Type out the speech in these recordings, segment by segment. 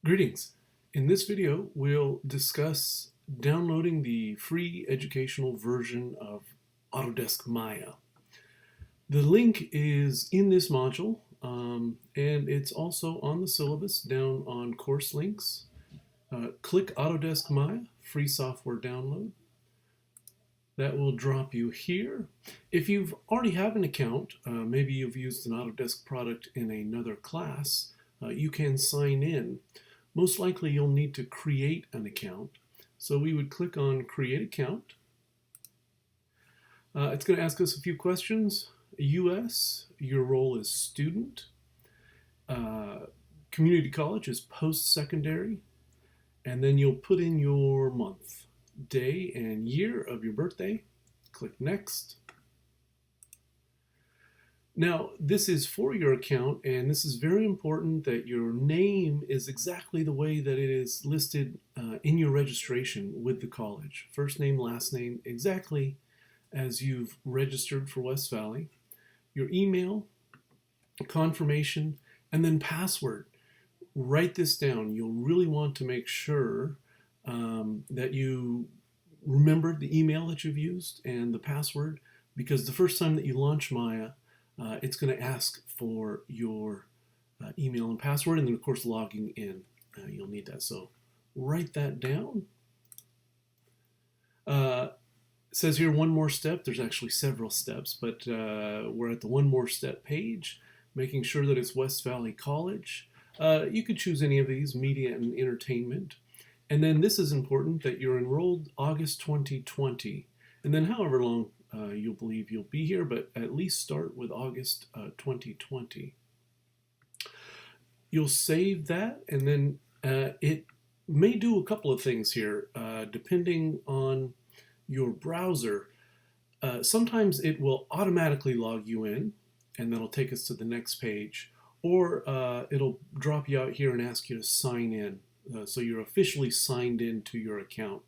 Greetings. In this video, we'll discuss downloading the free educational version of Autodesk Maya. The link is in this module, and it's also on the syllabus down on course links. Click Autodesk Maya, free software download. That will drop you here. If you've already have an account, maybe you've used an Autodesk product in another class, you can sign in. Most likely you'll need to create an account. So we would click on Create Account. It's going to ask us a few questions. US, your role is student. Community college is post-secondary. And then you'll put in your month, day, and year of your birthday. Click Next. Now, this is for your account, and this is very important that your name is exactly the way that it is listed in your registration with the college. First name, last name, exactly as you've registered for West Valley. Your email, confirmation, and then password. Write this down. You'll really want to make sure that you remember the email that you've used and the password, because the first time that you launch Maya, it's going to ask for your email and password, and then of course logging in. You'll need that, so write that down. It says here one more step. There's actually several steps, but we're at the one more step page, making sure that it's West Valley College. You could choose any of these, media and entertainment. And then this is important, that you're enrolled August 2020, and then however long you'll believe you'll be here, but at least start with August 2020. You'll save that, and then it may do a couple of things here, depending on your browser. Sometimes it will automatically log you in, and that'll take us to the next page, or it'll drop you out here and ask you to sign in, so you're officially signed in to your account.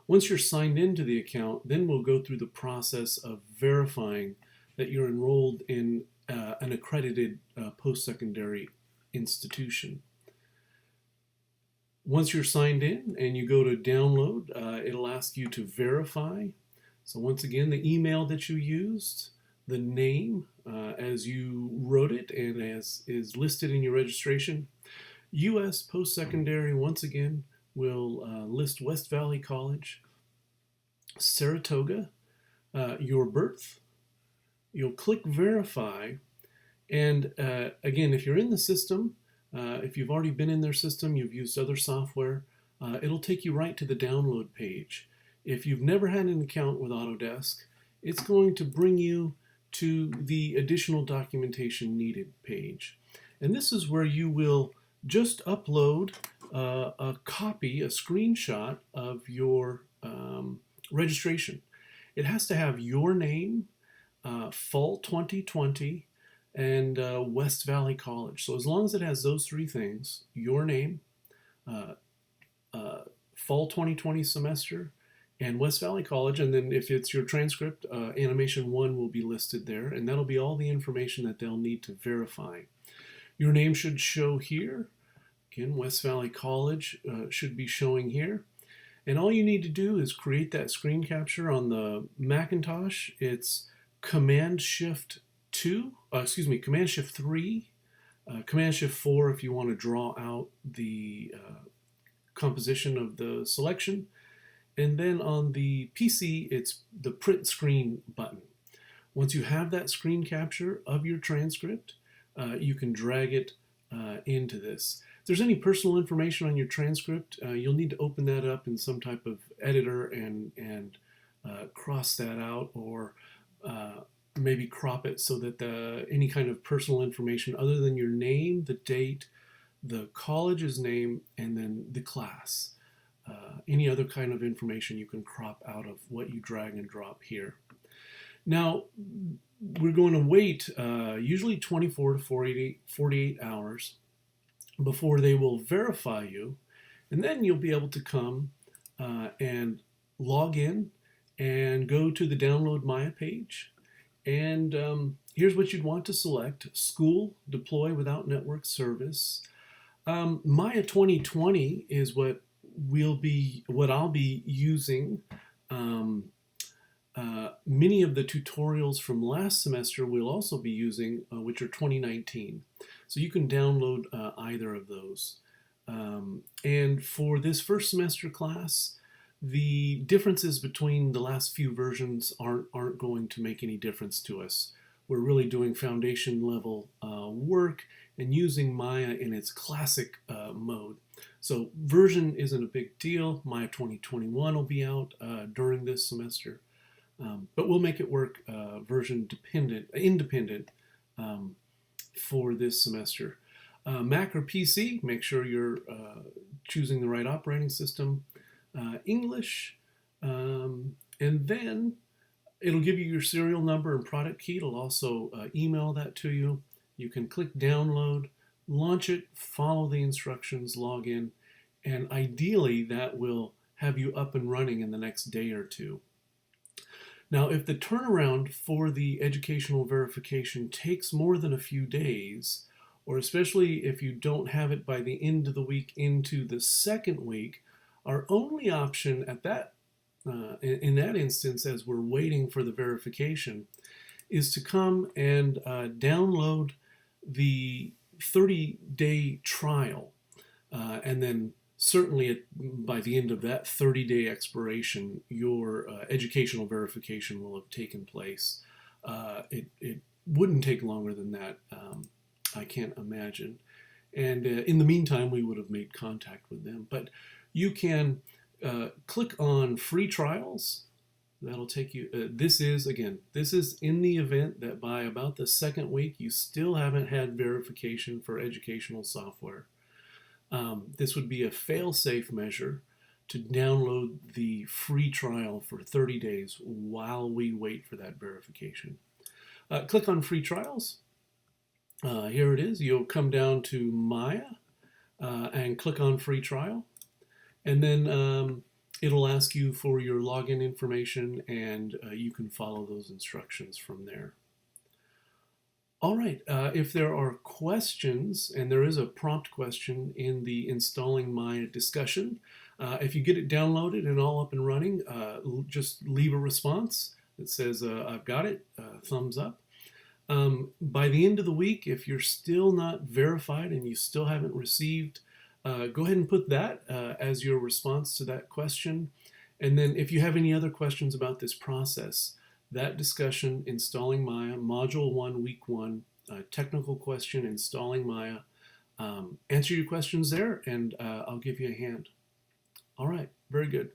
Once you're signed into the account, then we'll go through the process of verifying that you're enrolled in an accredited post-secondary institution. Once you're signed in and you go to download, it'll ask you to verify. So once again, the email that you used, the name as you wrote it and as is listed in your registration. US post-secondary, once again, will list West Valley College, Saratoga, your birth. You'll click Verify, and again, if you're in the system, if you've already been in their system, you've used other software, it'll take you right to the download page. If you've never had an account with Autodesk, it's going to bring you to the additional documentation needed page. And this is where you will just upload a copy, a screenshot of your registration. It has to have your name, fall 2020, and West Valley College. So as long as it has those three things, your name, fall 2020 semester, and West Valley College, and then if it's your transcript, animation 1 will be listed there, and that'll be all the information that they'll need to verify. Your name should show here. Again, West Valley College should be showing here. And all you need to do is create that screen capture on the Macintosh. It's Command-Shift 3, Command-Shift 4 if you want to draw out the composition of the selection. And then on the PC, it's the Print Screen button. Once you have that screen capture of your transcript, you can drag it into this. If there's any personal information on your transcript, you'll need to open that up in some type of editor and cross that out, or maybe crop it so that any kind of personal information other than your name, the date, the college's name, and then the class. Any other kind of information you can crop out of what you drag and drop here. Now, we're going to wait usually 24 to 48 hours before they will verify you, and then you'll be able to come and log in and go to the Download Maya page. And here's what you'd want to select: School, Deploy Without Network Service, Maya 2020 is what I'll be using. Um, Many of the tutorials from last semester we'll also be using, which are 2019. So you can download either of those. And for this first semester class, the differences between the last few versions aren't going to make any difference to us. We're really doing foundation level work and using Maya in its classic mode. So version isn't a big deal. Maya 2021 will be out during this semester. But we'll make it work version independent for this semester. Mac or PC, make sure you're choosing the right operating system. English, and then it'll give you your serial number and product key. It'll also email that to you. You can click download, launch it, follow the instructions, log in, and ideally that will have you up and running in the next day or two. Now, if the turnaround for the educational verification takes more than a few days, or especially if you don't have it by the end of the week into the second week, our only option at that in that instance, as we're waiting for the verification, is to come and download the 30-day trial, and then certainly by the end of that 30-day expiration, your educational verification will have taken place. It wouldn't take longer than that, I can't imagine. And in the meantime, we would have made contact with them. But you can click on free trials. That'll take you, this is in the event that by about the second week, you still haven't had verification for educational software. This would be a fail-safe measure to download the free trial for 30 days while we wait for that verification. Click on free trials. Here it is. You'll come down to Maya and click on free trial. And then it'll ask you for your login information, and you can follow those instructions from there. All right, if there are questions, and there is a prompt question in the Installing Maya discussion, if you get it downloaded and all up and running, just leave a response that says, I've got it, thumbs up. By the end of the week, if you're still not verified and you still haven't received, go ahead and put that as your response to that question. And then if you have any other questions about this process, that discussion, Installing Maya, Module 1, Week 1, technical question, Installing Maya. Answer your questions there, and I'll give you a hand. All right, very good.